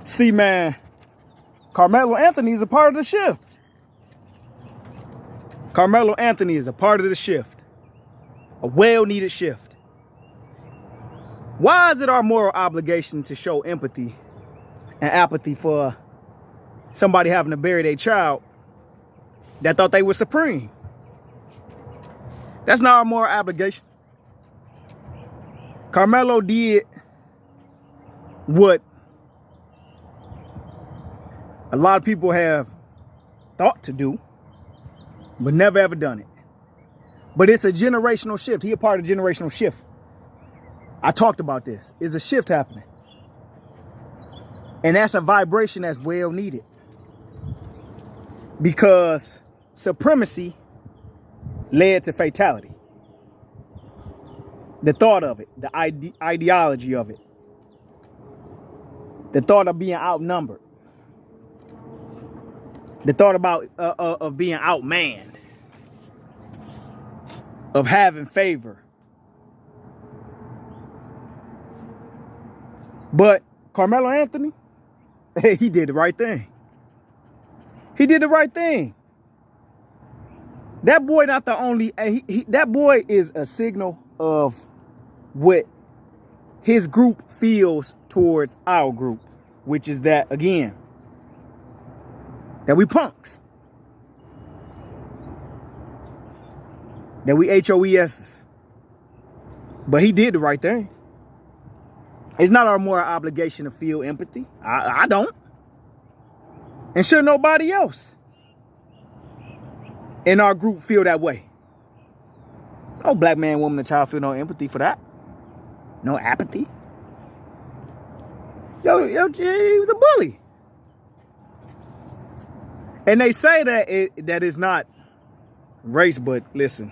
See, man, Karmelo Anthony is a part of the shift. Karmelo Anthony is a part of the shift. A well-needed shift. Why is it our moral obligation to show empathy and apathy for somebody having to bury their child that thought they were supreme? That's not our moral obligation. Karmelo did what a lot of people have thought to do, but never ever done it. But it's a generational shift. He a part of a generational shift. I talked about this. It's a shift happening. And that's a vibration that's well needed. Because supremacy led to fatality. The thought of it, the ideology of it. The thought of being outnumbered. The thought about of being outmanned. Of having favor. But Karmelo Anthony, he did the right thing. He did the right thing. That boy not the only, that boy is a signal of what his group feels towards our group, which is that, again, that we punks. That we HOESs. But he did the right thing. It's not our moral obligation to feel empathy. I don't. And should nobody else in our group feel that way. No black man, woman, and child feel no empathy for that. No apathy. Yo, he was a bully. And they say that it's not race, but listen.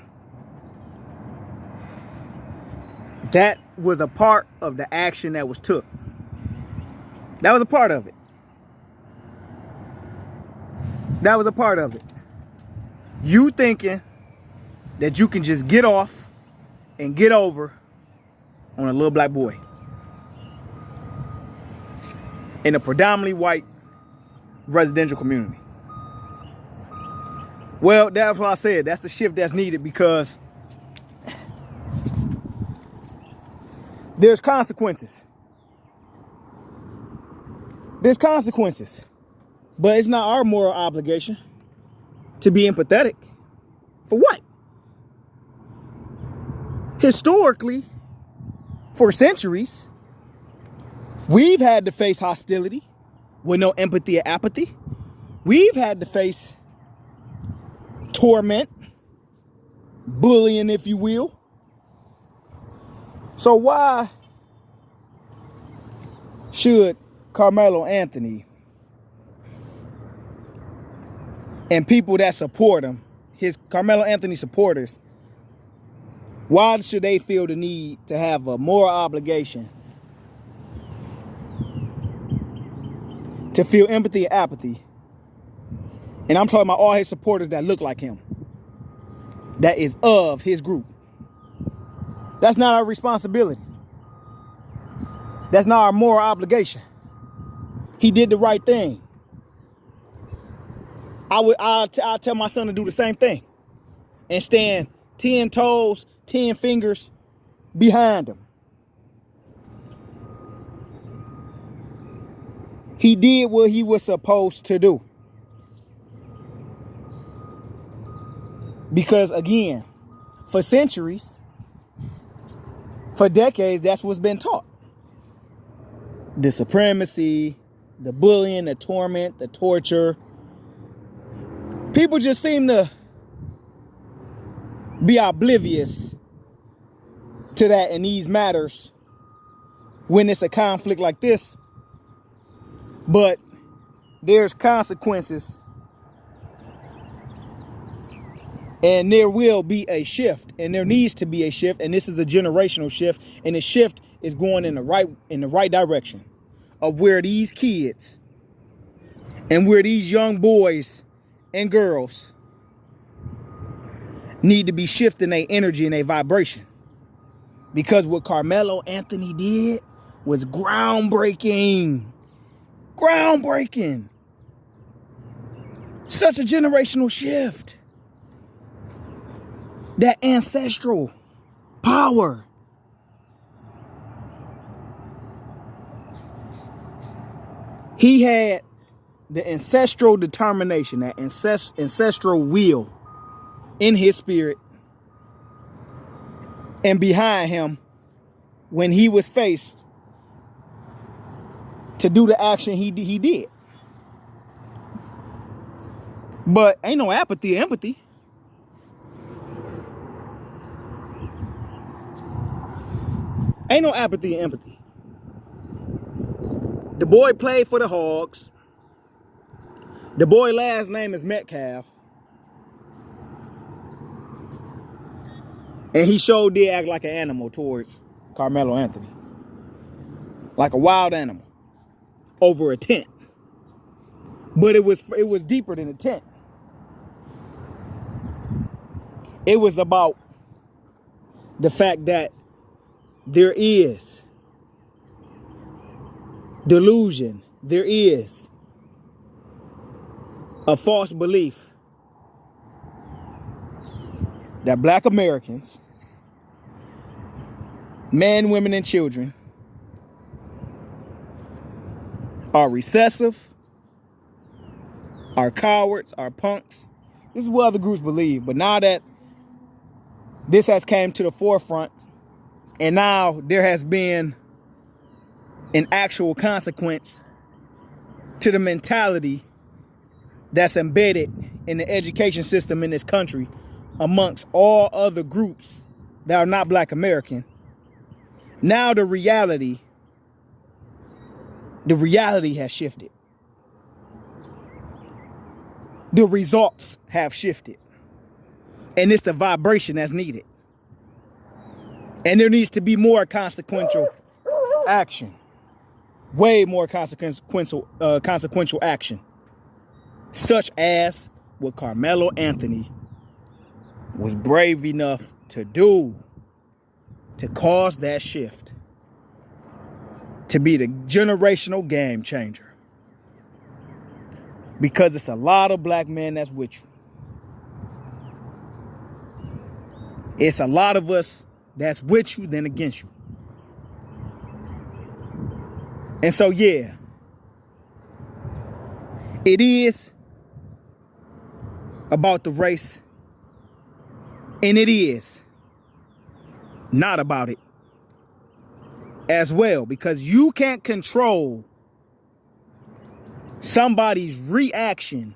That was a part of the action that was took. That was a part of it. That was a part of it. You thinking that you can just get off and get over on a little black boy in a predominantly white residential community. Well, that's what I said. That's the shift that's needed, because there's consequences. There's consequences. But it's not our moral obligation to be empathetic. For what? Historically, for centuries, we've had to face hostility with no empathy or apathy. We've had to face torment, bullying, if you will. So why should Karmelo Anthony and people that support him, his Karmelo Anthony supporters, why should they feel the need to have a moral obligation to feel empathy and apathy? And I'm talking about all his supporters that look like him, that is of his group. That's not our responsibility. That's not our moral obligation. He did the right thing. I'll tell my son to do the same thing and stand 10 toes, 10 fingers behind him. He did what he was supposed to do. Because again, for centuries, for decades, that's what's been taught. The supremacy, the bullying, the torment, the torture. People just seem to be oblivious to that in these matters when it's a conflict like this. But there's consequences. And there will be a shift, and there needs to be a shift, and this is a generational shift, and the shift is going in the right direction of where these kids and where these young boys and girls need to be shifting their energy and their vibration. Because what Karmelo Anthony did was groundbreaking. Groundbreaking. Such a generational shift. That ancestral power. He had the ancestral determination, that ancestral will in his spirit and behind him when he was faced to do the action he did. But ain't no apathy or empathy. Ain't no apathy or empathy. The boy played for the Hogs. The boy last name is Metcalf. And he sure did act like an animal towards Karmelo Anthony. Like a wild animal. Over a tent. But it was deeper than a tent. It was about the fact that there is delusion. There is a false belief that Black Americans, men, women, and children, are recessive, are cowards, are punks. This is what other groups believe. But now that this has came to the forefront, and now there has been an actual consequence to the mentality that's embedded in the education system in this country amongst all other groups that are not Black American. Now the reality has shifted. The results have shifted. And it's the vibration that's needed. And there needs to be more consequential action. Way more consequential action. Such as what Karmelo Anthony was brave enough to do to cause that shift. To be the generational game changer. Because it's a lot of Black men that's with you. It's a lot of us that's with you than against you. And so, yeah, it is about the race, and it is not about it as well, because you can't control somebody's reaction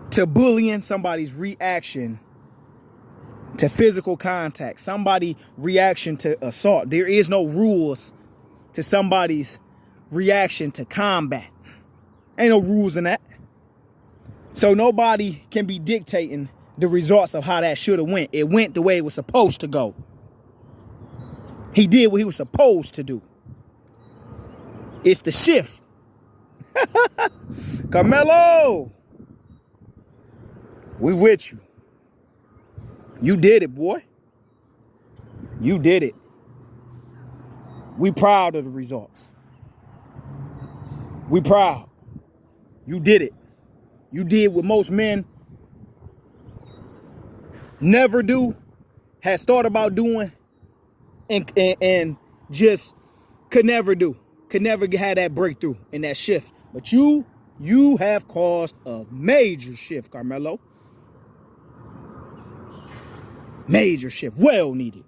to bullying, somebody's reaction to physical contact, somebody's reaction to assault. There is no rules to somebody's reaction to combat. Ain't no rules in that. So nobody can be dictating the results of how that should have went. It went the way it was supposed to go. He did what he was supposed to do. It's the shift. Karmelo, we with you. You did it, boy. You did it. We proud of the results. We proud. You did it. You did what most men never do, has thought about doing, and just could never do. Could never have that breakthrough and that shift. But you have caused a major shift, Karmelo. Major shift. Well needed.